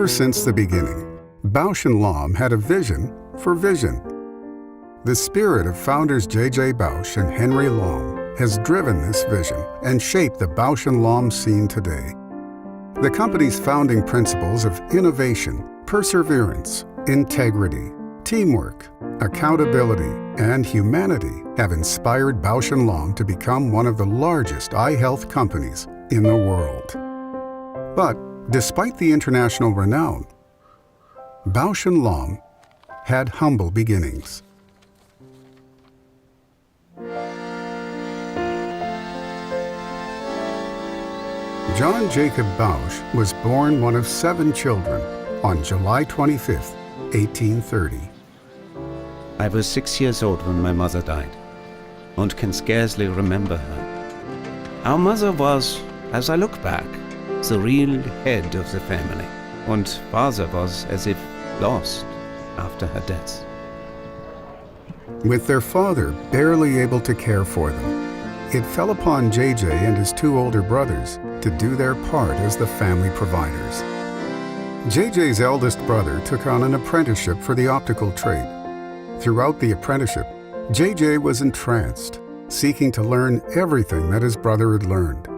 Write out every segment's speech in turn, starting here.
Ever since the beginning, Bausch & Lomb had a vision for vision. The spirit of founders J.J. Bausch and Henry Lomb has driven this vision and shaped the Bausch & Lomb scene today. The company's founding principles of innovation, perseverance, integrity, teamwork, accountability, and humanity have inspired Bausch & Lomb to become one of the largest eye health companies in the world. But despite the international renown, Bausch & Lomb had humble beginnings. John Jacob Bausch was born one of 7 children on July 25, 1830. I was 6 years old when my mother died, and can scarcely remember her. Our mother was, as I look back, the real head of the family, and father was as if lost after her death. With their father barely able to care for them, it fell upon J.J. and his 2 older brothers to do their part as the family providers. J.J.'s eldest brother took on an apprenticeship for the optical trade. Throughout the apprenticeship, J.J. was entranced, seeking to learn everything that his brother had learned.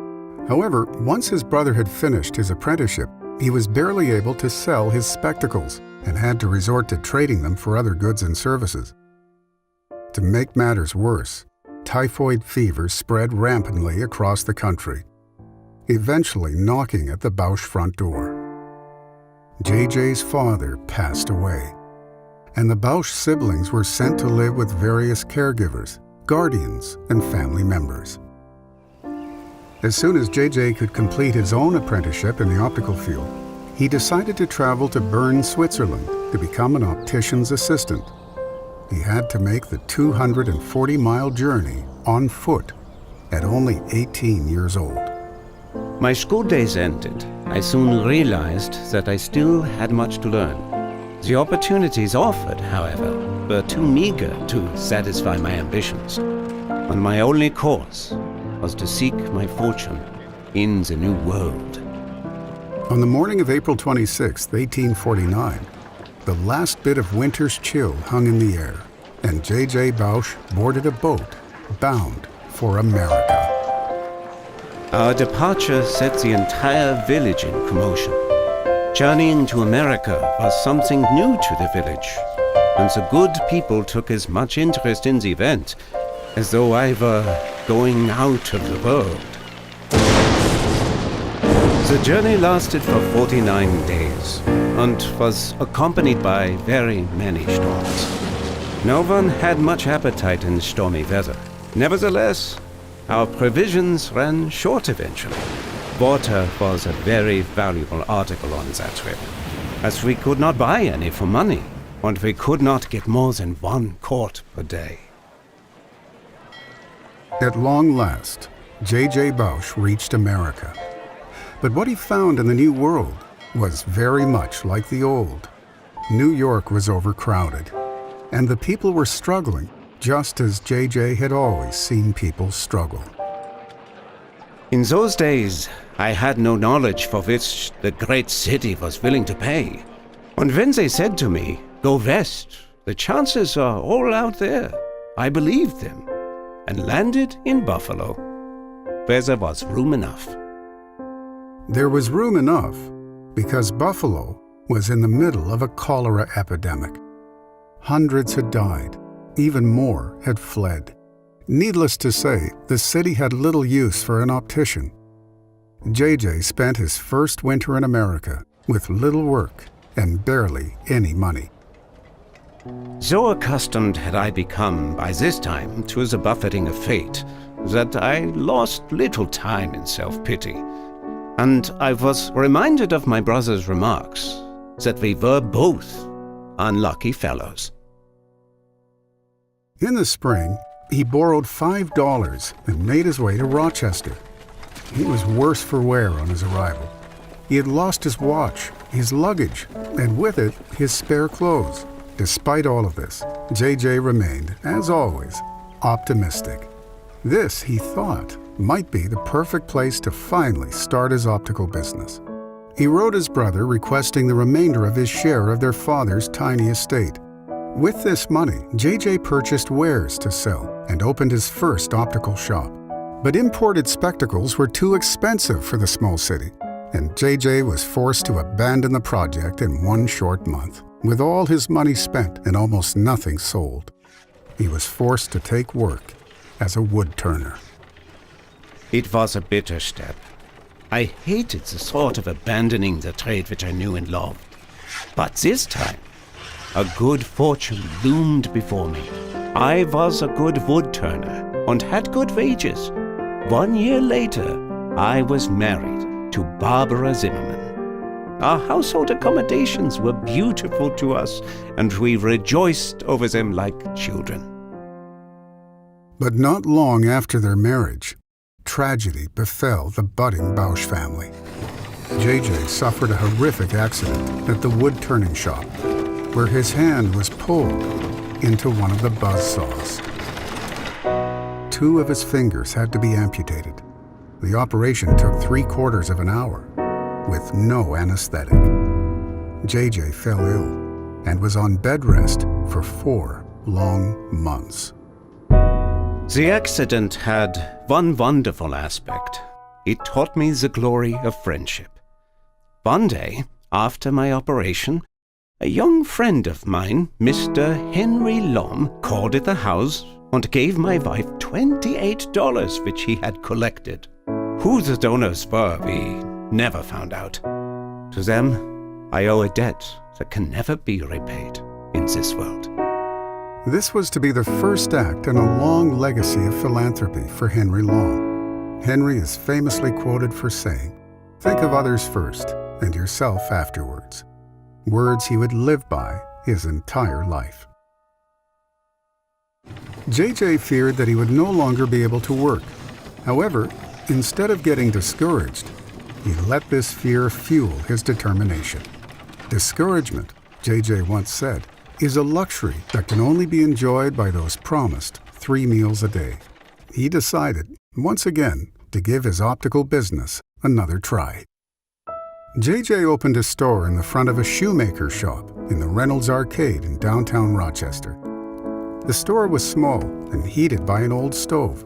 However, once his brother had finished his apprenticeship, he was barely able to sell his spectacles and had to resort to trading them for other goods and services. To make matters worse, typhoid fever spread rampantly across the country, eventually knocking at the Bausch front door. J.J.'s father passed away, and the Bausch siblings were sent to live with various caregivers, guardians, and family members. As soon as J.J. could complete his own apprenticeship in the optical field, he decided to travel to Bern, Switzerland to become an optician's assistant. He had to make the 240-mile journey on foot at only 18 years old. My school days ended. I soon realized that I still had much to learn. The opportunities offered, however, were too meager to satisfy my ambitions, and my only course was to seek my fortune in the New World. On the morning of April 26, 1849, the last bit of winter's chill hung in the air, and J.J. Bausch boarded a boat bound for America. Our departure set the entire village in commotion. Journeying to America was something new to the village, and the good people took as much interest in the event as though I were going out of the world. The journey lasted for 49 days and was accompanied by very many storms. No one had much appetite in stormy weather. Nevertheless, our provisions ran short eventually. Water was a very valuable article on that trip, as we could not buy any for money, and we could not get more than 1 quart per day. At long last, J.J. Bausch reached America. But what he found in the New World was very much like the old. New York was overcrowded, and the people were struggling, just as J.J. had always seen people struggle. In those days, I had no knowledge for which the great city was willing to pay. And when they said to me, "Go west, the chances are all out there," I believed them and landed in Buffalo, where there was room enough. There was room enough because Buffalo was in the middle of a cholera epidemic. Hundreds had died, even more had fled. Needless to say, the city had little use for an optician. J.J. spent his first winter in America with little work and barely any money. So accustomed had I become by this time to the buffeting of fate that I lost little time in self-pity, and I was reminded of my brother's remarks that we were both unlucky fellows. In the spring, he borrowed $5 and made his way to Rochester. He was worse for wear on his arrival. He had lost his watch, his luggage, and with it, his spare clothes. Despite all of this, J.J. remained, as always, optimistic. This, he thought, might be the perfect place to finally start his optical business. He wrote his brother requesting the remainder of his share of their father's tiny estate. With this money, JJ purchased wares to sell and opened his first optical shop. But imported spectacles were too expensive for the small city, and JJ was forced to abandon the project in one short month. With all his money spent and almost nothing sold, he was forced to take work as a wood turner. It was a bitter step. I hated the thought of abandoning the trade which I knew and loved. But this time, a good fortune loomed before me. I was a good wood turner and had good wages. 1 year later, I was married to Barbara Zimmerman. Our household accommodations were beautiful to us, and we rejoiced over them like children. But not long after their marriage, tragedy befell the budding Bausch family. JJ suffered a horrific accident at the wood-turning shop, where his hand was pulled into one of the buzzsaws. 2 of his fingers had to be amputated. The operation took 3/4 of an hour, with no anesthetic. JJ fell ill and was on bed rest for 4 long months. The accident had one wonderful aspect. It taught me the glory of friendship. One day, after my operation, a young friend of mine, Mr. Henry Lom, called at the house and gave my wife $28 which he had collected. Who the donors were, we never found out. To them, I owe a debt that can never be repaid in this world. This was to be the first act in a long legacy of philanthropy for Henry Lom. Henry is famously quoted for saying, "Think of others first and yourself afterwards," words he would live by his entire life. JJ feared that he would no longer be able to work. However, instead of getting discouraged, he let this fear fuel his determination. Discouragement, JJ once said, is a luxury that can only be enjoyed by those promised 3 meals a day. He decided, once again, to give his optical business another try. JJ opened a store in the front of a shoemaker shop in the Reynolds Arcade in downtown Rochester. The store was small and heated by an old stove.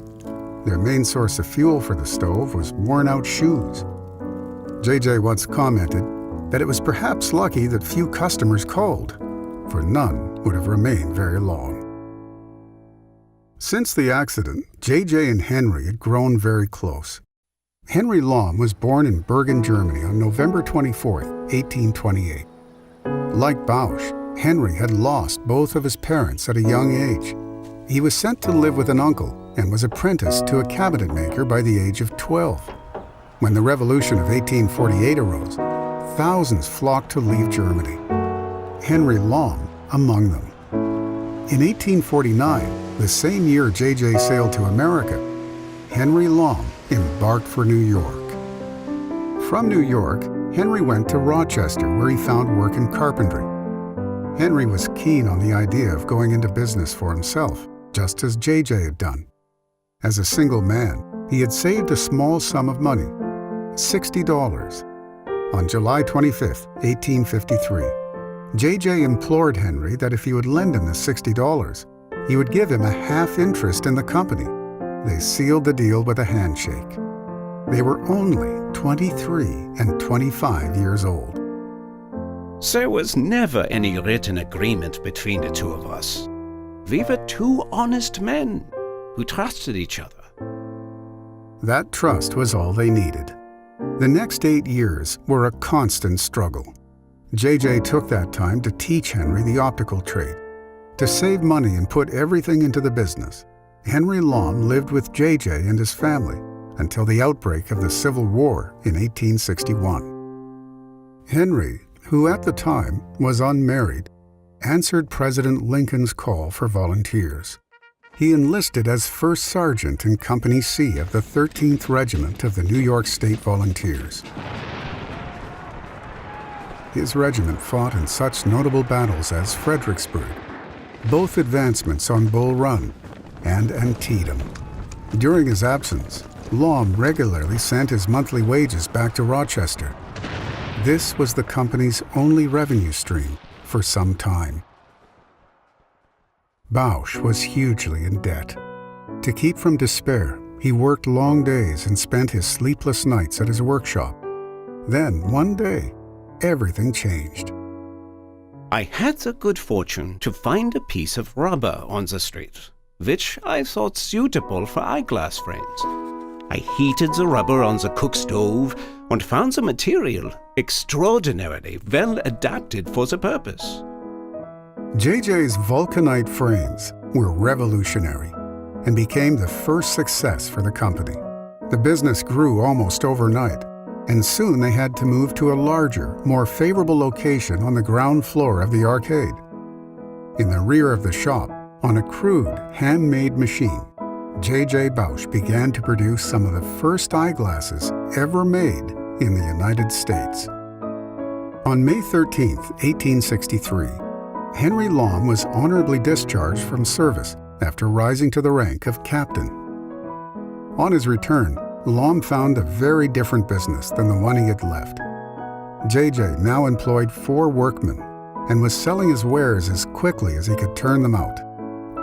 Their main source of fuel for the stove was worn-out shoes. JJ once commented that it was perhaps lucky that few customers called, for none would have remained very long. Since the accident, JJ and Henry had grown very close. Henry Lom was born in Bergen, Germany on November 24, 1828. Like Bausch, Henry had lost both of his parents at a young age. He was sent to live with an uncle and was apprenticed to a cabinet maker by the age of 12. When the Revolution of 1848 arose, thousands flocked to leave Germany, Henry Lom among them. In 1849, the same year JJ sailed to America, Henry Lom embarked for New York. From New York, Henry went to Rochester, where he found work in carpentry. Henry was keen on the idea of going into business for himself, just as JJ had done. As a single man, he had saved a small sum of money, $60. On July 25, 1853, JJ implored Henry that if he would lend him the $60, he would give him a half interest in the company. They sealed the deal with a handshake. They were only 23 and 25 years old. There was never any written agreement between the two of us. We were 2 honest men who trusted each other. That trust was all they needed. The next 8 years were a constant struggle. JJ took that time to teach Henry the optical trade. To save money and put everything into the business, Henry Lom lived with JJ and his family until the outbreak of the Civil War in 1861. Henry, who at the time was unmarried, answered President Lincoln's call for volunteers. He enlisted as First Sergeant in Company C of the 13th Regiment of the New York State Volunteers. His regiment fought in such notable battles as Fredericksburg, both advancements on Bull Run, and Antietam. During his absence, Lom regularly sent his monthly wages back to Rochester. This was the company's only revenue stream for some time. Bausch was hugely in debt. To keep from despair, he worked long days and spent his sleepless nights at his workshop. Then, one day, everything changed. I had the good fortune to find a piece of rubber on the street, which I thought suitable for eyeglass frames. I heated the rubber on the cook stove and found the material extraordinarily well adapted for the purpose. JJ's vulcanite frames were revolutionary and became the first success for the company. The business grew almost overnight, and soon they had to move to a larger, more favorable location on the ground floor of the arcade. In the rear of the shop, on a crude, handmade machine, J.J. Bausch began to produce some of the first eyeglasses ever made in the United States. On May 13, 1863, Henry Lahm was honorably discharged from service after rising to the rank of captain. On his return, Lahm found a very different business than the one he had left. J.J. now employed 4 workmen and was selling his wares as quickly as he could turn them out.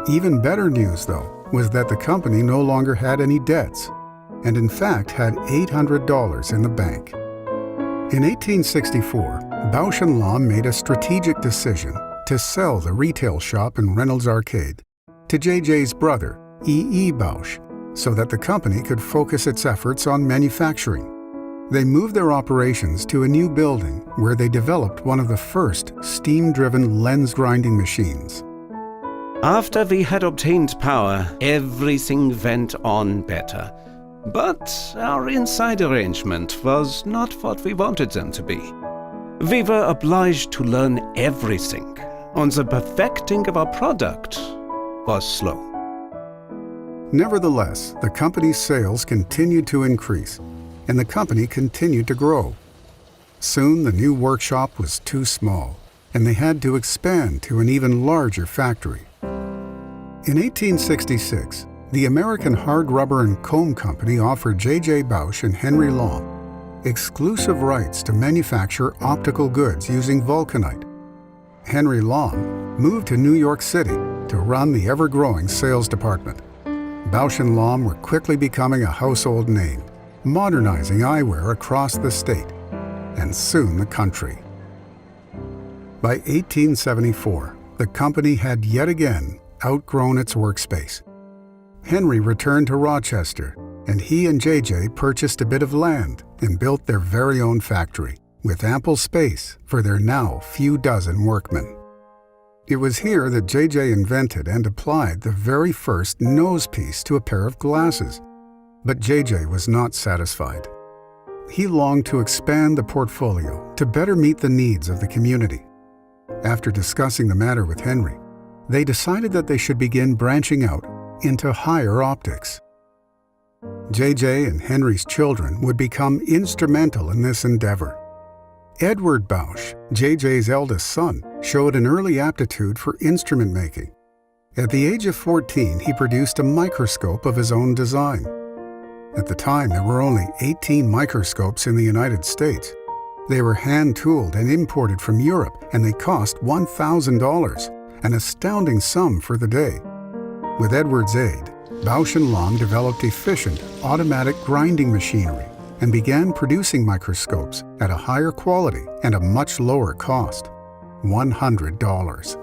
Even better news, though, was that the company no longer had any debts, and in fact had $800 in the bank. In 1864, Bausch and Lahm made a strategic decision to sell the retail shop in Reynolds Arcade to J.J.'s brother, E.E. Bausch, so that the company could focus its efforts on manufacturing. They moved their operations to a new building where they developed one of the first steam-driven lens grinding machines. After we had obtained power, everything went on better. But our inside arrangement was not what we wanted them to be. We were obliged to learn everything, and the perfecting of our product was slow. Nevertheless, the company's sales continued to increase, and the company continued to grow. Soon the new workshop was too small, and they had to expand to an even larger factory. In 1866, the American Hard Rubber and Comb Company offered J.J. Bausch and Henry Lahm exclusive rights to manufacture optical goods using vulcanite. Henry Lahm moved to New York City to run the ever-growing sales department. Bausch and Lahm were quickly becoming a household name, modernizing eyewear across the state, and soon the country. By 1874, the company had yet again outgrown its workspace. Henry returned to Rochester, and he and J.J. purchased a bit of land and built their very own factory, with ample space for their now few dozen workmen. It was here that J.J. invented and applied the very first nose piece to a pair of glasses. But J.J. was not satisfied. He longed to expand the portfolio to better meet the needs of the community. After discussing the matter with Henry, they decided that they should begin branching out into higher optics. J.J. and Henry's children would become instrumental in this endeavor. Edward Bausch, J.J.'s eldest son, showed an early aptitude for instrument making. At the age of 14, he produced a microscope of his own design. At the time, there were only 18 microscopes in the United States. They were hand-tooled and imported from Europe, and they cost $1,000, an astounding sum for the day. With Edward's aid, Bausch and Lahm developed efficient, automatic grinding machinery and began producing microscopes at a higher quality and a much lower cost, $100.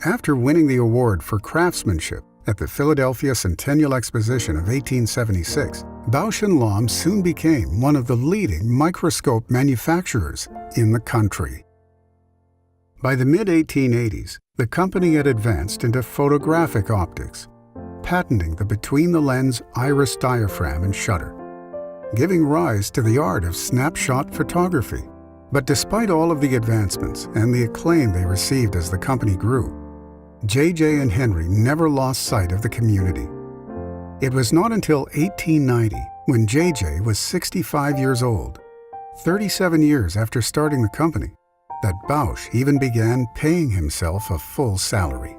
After winning the award for craftsmanship at the Philadelphia Centennial Exposition of 1876, Bausch and Lahm soon became one of the leading microscope manufacturers in the country. By the mid-1880s, the company had advanced into photographic optics, patenting the between-the-lens iris diaphragm and shutter, giving rise to the art of snapshot photography. But despite all of the advancements and the acclaim they received as the company grew, J.J. and Henry never lost sight of the community. It was not until 1890, when J.J. was 65 years old, 37 years after starting the company, that Bausch even began paying himself a full salary.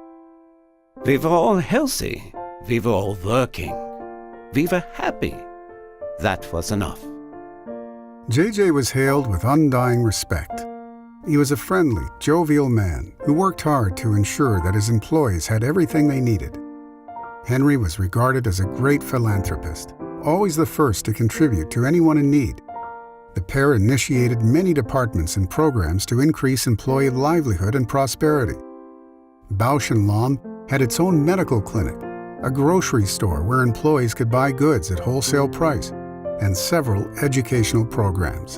We were all healthy. We were all working. We were happy. That was enough. J.J. was hailed with undying respect. He was a friendly, jovial man who worked hard to ensure that his employees had everything they needed. Henry was regarded as a great philanthropist, always the first to contribute to anyone in need. The pair initiated many departments and programs to increase employee livelihood and prosperity. Bausch & Lomb had its own medical clinic, a grocery store where employees could buy goods at wholesale price, and several educational programs.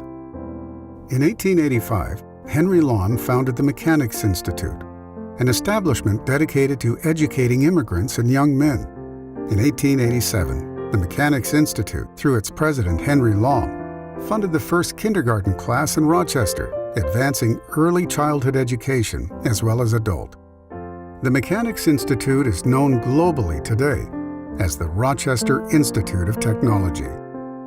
In 1885, Henry Lomb founded the Mechanics Institute, an establishment dedicated to educating immigrants and young men. In 1887, the Mechanics Institute, through its president Henry Lomb, funded the first kindergarten class in Rochester, advancing early childhood education as well as adult. The Mechanics Institute is known globally today as the Rochester Institute of Technology.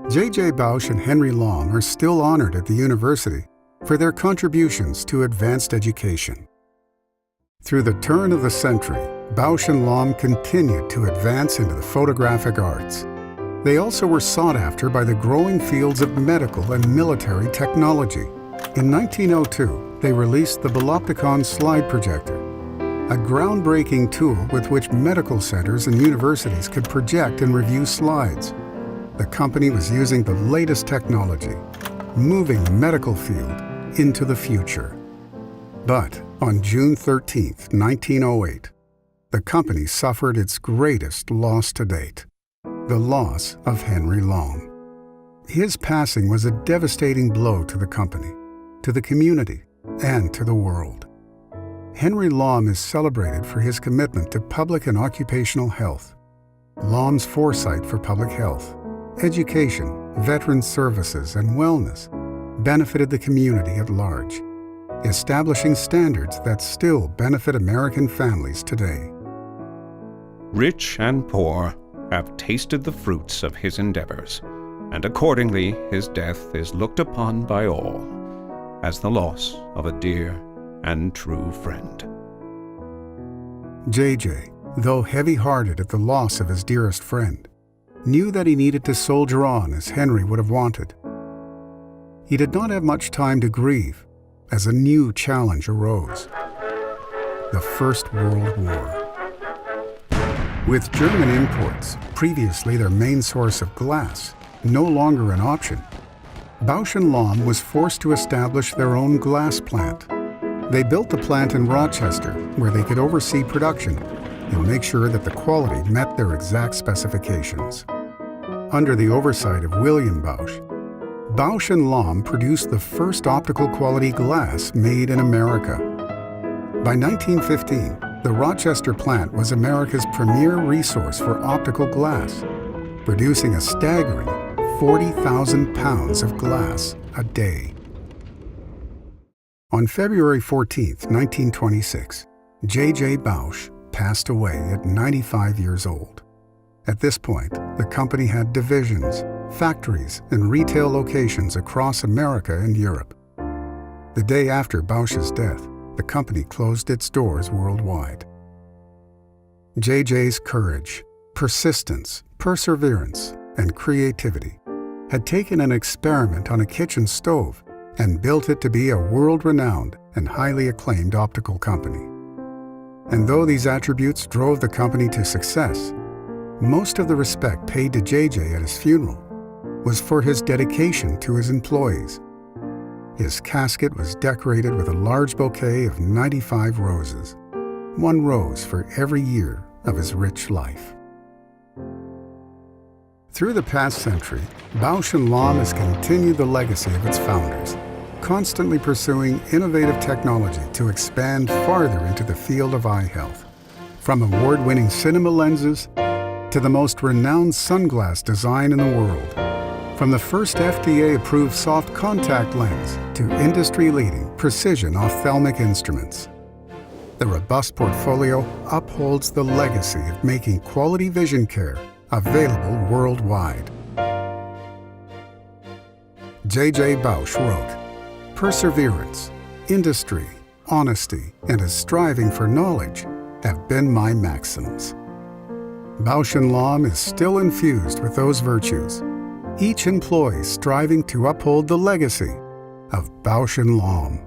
J.J. Bausch and Henry Lomb are still honored at the university for their contributions to advanced education. Through the turn of the century, Bausch & Lomb continued to advance into the photographic arts. They also were sought after by the growing fields of medical and military technology. In 1902, they released the Bolopticon slide projector, a groundbreaking tool with which medical centers and universities could project and review slides. The company was using the latest technology, moving the medical field into the future. But on June 13, 1908, the company suffered its greatest loss to date, the loss of Henry Lomb. His passing was a devastating blow to the company, to the community, and to the world. Henry Lomb is celebrated for his commitment to public and occupational health, Lomb's foresight for public health, education, veteran services, and wellness benefited the community at large, establishing standards that still benefit American families today. Rich and poor have tasted the fruits of his endeavors, and accordingly his death is looked upon by all as the loss of a dear and true friend. J.J., though heavy-hearted at the loss of his dearest friend, knew that he needed to soldier on as Henry would have wanted. He did not have much time to grieve as a new challenge arose: the First World War. With German imports, previously their main source of glass, no longer an option, Bausch & Lomb was forced to establish their own glass plant. They built the plant in Rochester, where they could oversee production and make sure that the quality met their exact specifications. Under the oversight of William Bausch, Bausch & Lomb produced the first optical quality glass made in America. By 1915, the Rochester plant was America's premier resource for optical glass, producing a staggering 40,000 pounds of glass a day. On February 14, 1926, J.J. Bausch passed away at 95 years old. At this point, the company had divisions, factories, and retail locations across America and Europe. The day after Bausch's death, the company closed its doors worldwide. J.J.'s courage, persistence, perseverance, and creativity had taken an experiment on a kitchen stove and built it to be a world-renowned and highly acclaimed optical company. And though these attributes drove the company to success, most of the respect paid to J.J. at his funeral was for his dedication to his employees. His casket was decorated with a large bouquet of 95 roses, one rose for every year of his rich life. Through the past century, Bausch & Lomb has continued the legacy of its founders, constantly pursuing innovative technology to expand farther into the field of eye health. From award-winning cinema lenses to the most renowned sunglass design in the world, from the first FDA-approved soft contact lens to industry-leading precision ophthalmic instruments. The robust portfolio upholds the legacy of making quality vision care available worldwide. J.J. Bausch wrote, "Perseverance, industry, honesty, and a striving for knowledge have been my maxims." Bausch & Lomb is still infused with those virtues, each employee striving to uphold the legacy of Bausch & Lomb.